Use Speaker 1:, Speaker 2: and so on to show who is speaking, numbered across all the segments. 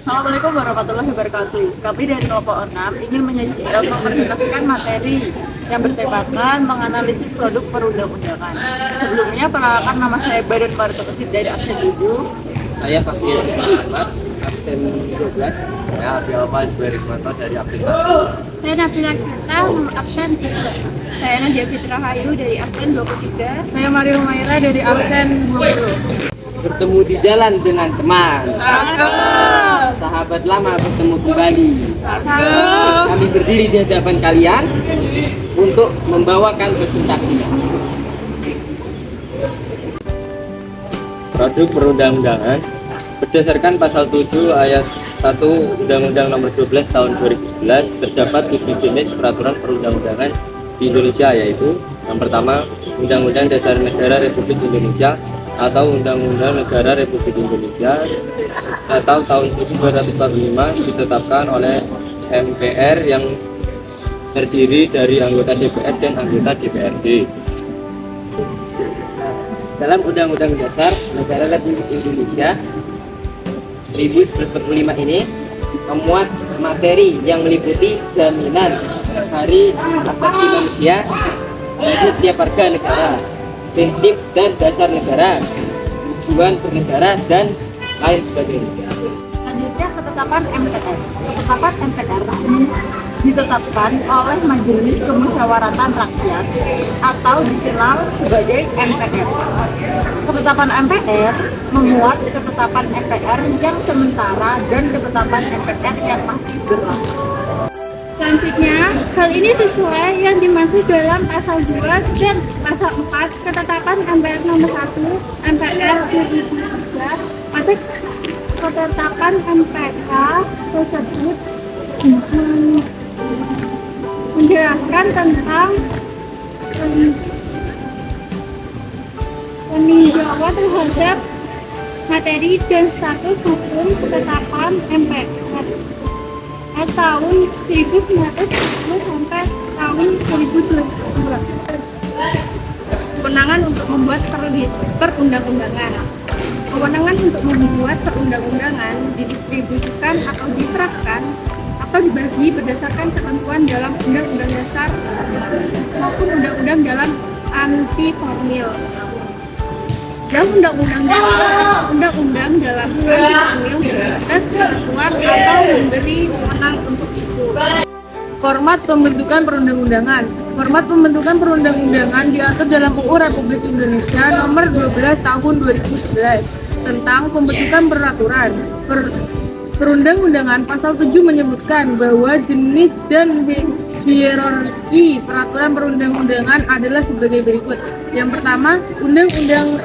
Speaker 1: Assalamualaikum warahmatullahi wabarakatuh. Kami dari kelompok 6 ingin mempresentasikan materi yang bertemakan menganalisis produk perundang-undangan. Sebelumnya, perkenalkan, nama saya Badan Martokesit dari absen 7.
Speaker 2: Saya Fakir Ahmad, absen 12. Saya Abi Alfa Isbarik dari absen 1.
Speaker 3: Saya Nabila Kita, absen 3. Saya Nadia Fitra Hayu dari absen 23.
Speaker 4: Saya Mario Maira dari absen 20.
Speaker 2: Bertemu di jalan dengan teman. Sahabat lama bertemu kembali. Kami berdiri di hadapan kalian untuk membawakan presentasinya. Produk perundang-undangan berdasarkan pasal 7 ayat 1 Undang-Undang Nomor 12 Tahun 2011 terdapat 7 jenis peraturan perundang-undangan di Indonesia, yaitu yang pertama Undang-Undang Dasar Negara Republik Indonesia atau Undang-Undang Negara Republik Indonesia atau tahun 1945 ditetapkan oleh MPR yang terdiri dari anggota DPR dan anggota DPRD. Dalam Undang-Undang Dasar Negara Republik Indonesia 1945 ini memuat materi yang meliputi jaminan hari asasi manusia bagi setiap warga negara, prinsip dan dasar negara, tujuan bernegara, dan lain sebagainya.
Speaker 1: Selanjutnya, ketetapan MPR. Ketetapan MPR ditetapkan oleh Majelis Kemusyawaratan Rakyat atau dikenal sebagai MPR. Ketetapan MPR memuat ketetapan MPR yang sementara dan ketetapan MPR yang masih berlaku.
Speaker 3: Selanjutnya, hal ini sesuai yang dimaksud dalam pasal 2 dan pasal 4 ketetapan MPR nomor 1 MPR 2003. Pada ketetapan MPR tersebut menjelaskan tentang peninjauan terhadap materi dan status hukum ketetapan MPR tahun 1990 sampai tahun 2012. Kewenangan untuk membuat perundang-undangan. Kewenangan untuk membuat perundang-undangan didistribusikan atau diserahkan atau dibagi berdasarkan ketentuan dalam Undang-Undang Dasar maupun Undang-Undang dalam anti formil. Dalam Undang-Undang Dasar, Undang-Undang dalam anti formil tegas ketentuan atau memberi wewenang untuk itu.
Speaker 4: Format pembentukan perundang-undangan. Format pembentukan perundang-undangan diatur dalam UU Republik Indonesia Nomor 12 Tahun 2011 tentang pembentukan peraturan perundang-undangan. Pasal 7 menyebutkan bahwa jenis dan hierarki peraturan perundang-undangan adalah sebagai berikut. Yang pertama, Undang-Undang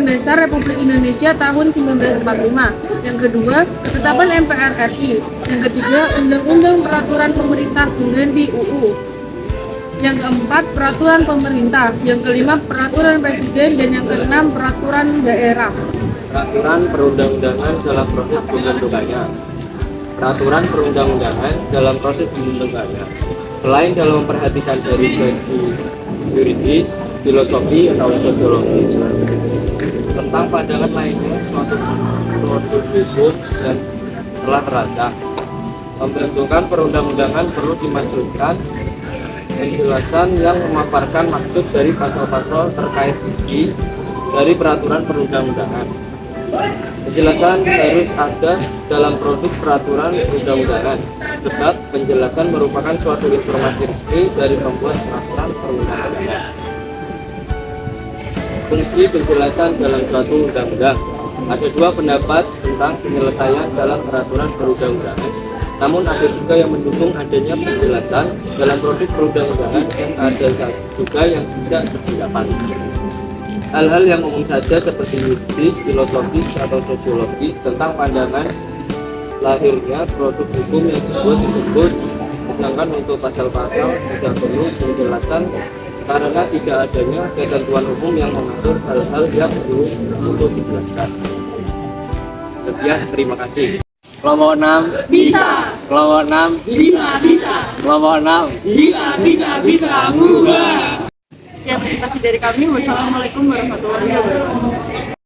Speaker 4: Dasar Republik Indonesia tahun 1945. Yang kedua, ketetapan MPR RI. Yang ketiga, Undang-Undang Peraturan Pemerintah pengganti UU. Yang keempat, peraturan pemerintah. Yang kelima, peraturan presiden. Dan yang keenam, peraturan daerah.
Speaker 2: Peraturan perundang-undangan dalam proses pembentukannya. Peraturan perundang-undangan dalam proses pembentukannya. Selain dalam memperhatikan dari segi yuridis, filosofi atau sosiologis tentang pandangan lainnya suatu produk hukum dan telah terancam, pembentukan perundang-undangan perlu dimasukkan penjelasan yang memaparkan maksud dari pasal-pasal terkait isi dari peraturan perundang-undangan. Penjelasan harus ada dalam produk peraturan perundang-undangan, sebab penjelasan merupakan suatu informasi resmi dari pembuat peraturan perundang-undangan. Fungsi penjelasan dalam suatu undang-undang. Ada dua pendapat tentang penyelesaian dalam peraturan perundang-undangan. Namun ada juga yang mendukung adanya penjelasan dalam produk perundang-undangan dan ada juga yang tidak berpendapat. Hal-hal yang umum saja seperti yuridis, filosofis atau sosiologis tentang pandangan lahirnya produk hukum yang dibuat tersebut, sedangkan untuk pasal-pasal tidak perlu penjelasan karena tidak adanya ketentuan hukum yang mengatur hal-hal yang perlu untuk dijelaskan. Sekian, terima kasih. Kelompok 6
Speaker 3: Bisa,
Speaker 2: kelompok 6
Speaker 3: bisa,
Speaker 2: kelompok 6
Speaker 3: bisa.
Speaker 1: Sekian presentasi dari kami. Wassalamualaikum warahmatullahi wabarakatuh.